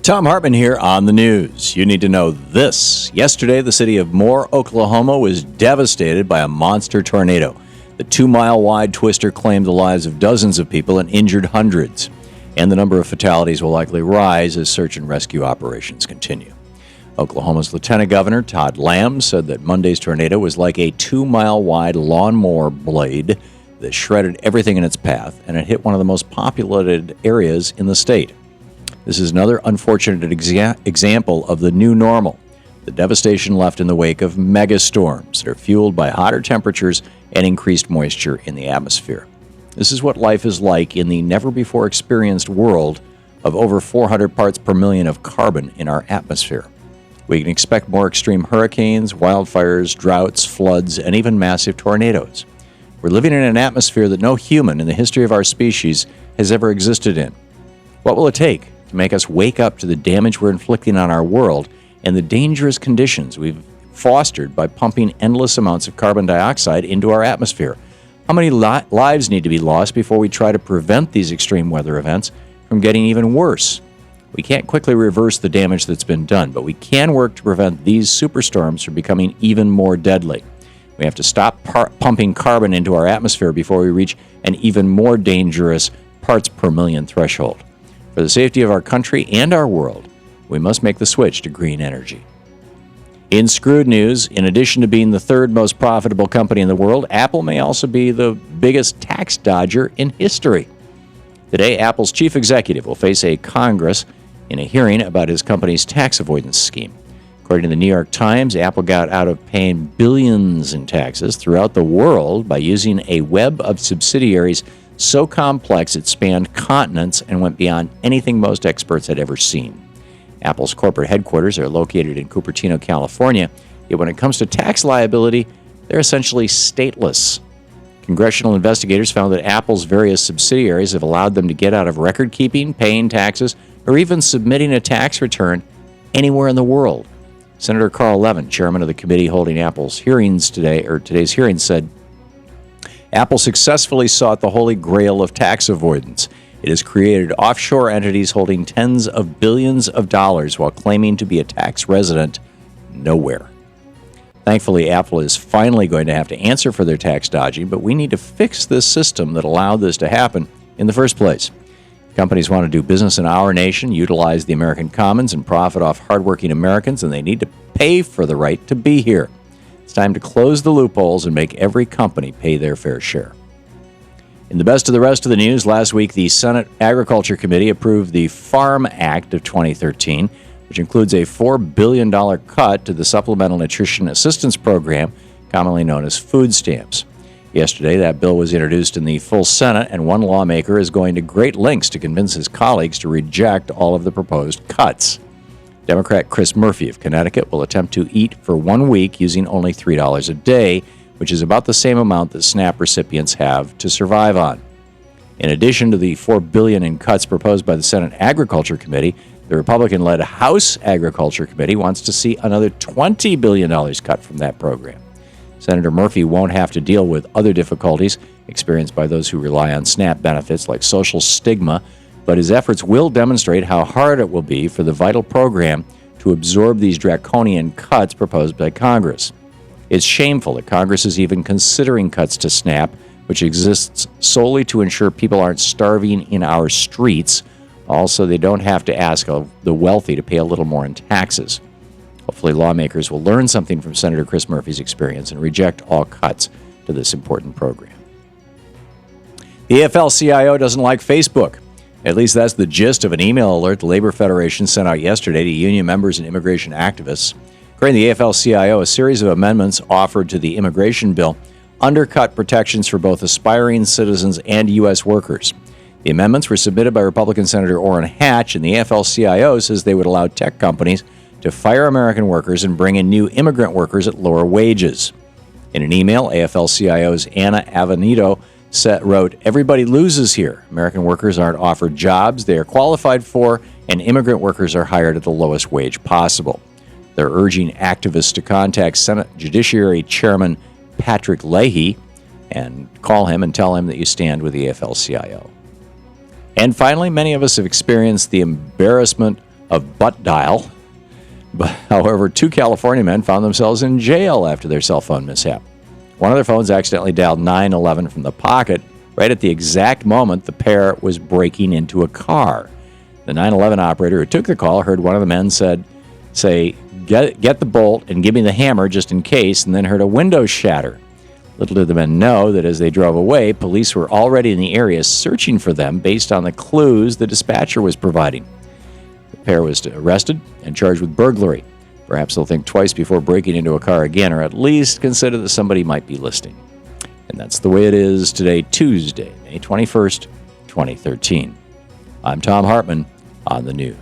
Thom Hartmann here on the news. You need to know this. Yesterday, the city of Moore, Oklahoma was devastated by a monster tornado. The 2-mile-wide twister claimed the lives of dozens of people and injured hundreds. And the number of fatalities will likely rise as search and rescue operations continue. Oklahoma's Lieutenant Governor Todd Lamb said that Monday's tornado was like a 2-mile-wide lawnmower blade that shredded everything in its path, and it hit one of the most populated areas in the state. This is another unfortunate example of the new normal, the devastation left in the wake of megastorms that are fueled by hotter temperatures and increased moisture in the atmosphere. This is what life is like in the never-before-experienced world of over 400 parts per million of carbon in our atmosphere. We can expect more extreme hurricanes, wildfires, droughts, floods, and even massive tornadoes. We're living in an atmosphere that no human in the history of our species has ever existed in. What will it take to make us wake up to the damage we're inflicting on our world and the dangerous conditions we've fostered by pumping endless amounts of carbon dioxide into our atmosphere? How many lives need to be lost before we try to prevent these extreme weather events from getting even worse? We can't quickly reverse the damage that's been done, but we can work to prevent these superstorms from becoming even more deadly. We have to stop pumping carbon into our atmosphere before we reach an even more dangerous parts per million threshold. For the safety of our country and our world, we must make the switch to green energy. In Screwed news, in addition to being the third most profitable company in the world, Apple may also be the biggest tax dodger in history. Today, Apple's chief executive will face a Congress in a hearing about his company's tax avoidance scheme. According to the New York Times, Apple got out of paying billions in taxes throughout the world by using a web of subsidiaries so complex it spanned continents and went beyond anything most experts had ever seen. Apple's corporate headquarters are located in Cupertino, California, yet when it comes to tax liability, they're essentially stateless. Congressional investigators found that Apple's various subsidiaries have allowed them to get out of record keeping, paying taxes, or even submitting a tax return anywhere in the world. Senator Carl Levin, chairman of the committee holding Apple's hearings today's hearing, said, Apple successfully sought the holy grail of tax avoidance. It has created offshore entities holding tens of billions of dollars while claiming to be a tax resident nowhere. Thankfully, Apple is finally going to have to answer for their tax dodging, but we need to fix this system that allowed this to happen in the first place. If companies want to do business in our nation, utilize the American commons, and profit off hardworking Americans, and they need to pay for the right to be here. It's time to close the loopholes and make every company pay their fair share. In the best of the rest of the news, last week the Senate Agriculture Committee approved the Farm Act of 2013, which includes a $4 billion cut to the Supplemental Nutrition Assistance Program, commonly known as food stamps. Yesterday, that bill was introduced in the full Senate, and one lawmaker is going to great lengths to convince his colleagues to reject all of the proposed cuts. Democrat Chris Murphy of Connecticut will attempt to eat for 1 week using only $3 a day, which is about the same amount that SNAP recipients have to survive on. In addition to the $4 billion in cuts proposed by the Senate Agriculture Committee, the Republican-led House Agriculture Committee wants to see another $20 billion cut from that program. Senator Murphy won't have to deal with other difficulties experienced by those who rely on SNAP benefits like social stigma, but his efforts will demonstrate how hard it will be for the vital program to absorb these draconian cuts proposed by Congress. It's shameful that Congress is even considering cuts to SNAP, which exists solely to ensure people aren't starving in our streets. Also, they don't have to ask the wealthy to pay a little more in taxes. Hopefully, lawmakers will learn something from Senator Chris Murphy's experience and reject all cuts to this important program. The afl-cio doesn't like Facebook. At least that's the gist of an email alert the Labor Federation sent out yesterday to union members and immigration activists. According to the afl-cio, a series of amendments offered to the immigration bill undercut protections for both aspiring citizens and U.S. workers. The amendments were submitted by Republican Senator Orrin Hatch, and the afl-cio says they would allow tech companies to fire American workers and bring in new immigrant workers at lower wages. In an email, afl-cio's Anna Avenito wrote, "Everybody loses here. American workers aren't offered jobs they are qualified for, and immigrant workers are hired at the lowest wage possible." They're urging activists to contact Senate Judiciary Chairman Patrick Leahy and call him and tell him that you stand with the afl-cio. And finally, many of us have experienced the embarrassment of butt dial. But, however, 2 California men found themselves in jail after their cell phone mishap. One of their phones accidentally dialed 911 from the pocket right at the exact moment the pair was breaking into a car. The 911 operator who took the call heard one of the men say, get the bolt and give me the hammer just in case, and then heard a window shatter. Little did the men know that as they drove away, police were already in the area searching for them based on the clues the dispatcher was providing. The pair was arrested and charged with burglary. Perhaps they'll think twice before breaking into a car again, or at least consider that somebody might be listening. And that's the way it is today, Tuesday, May 21st, 2013. I'm Thom Hartmann on the news.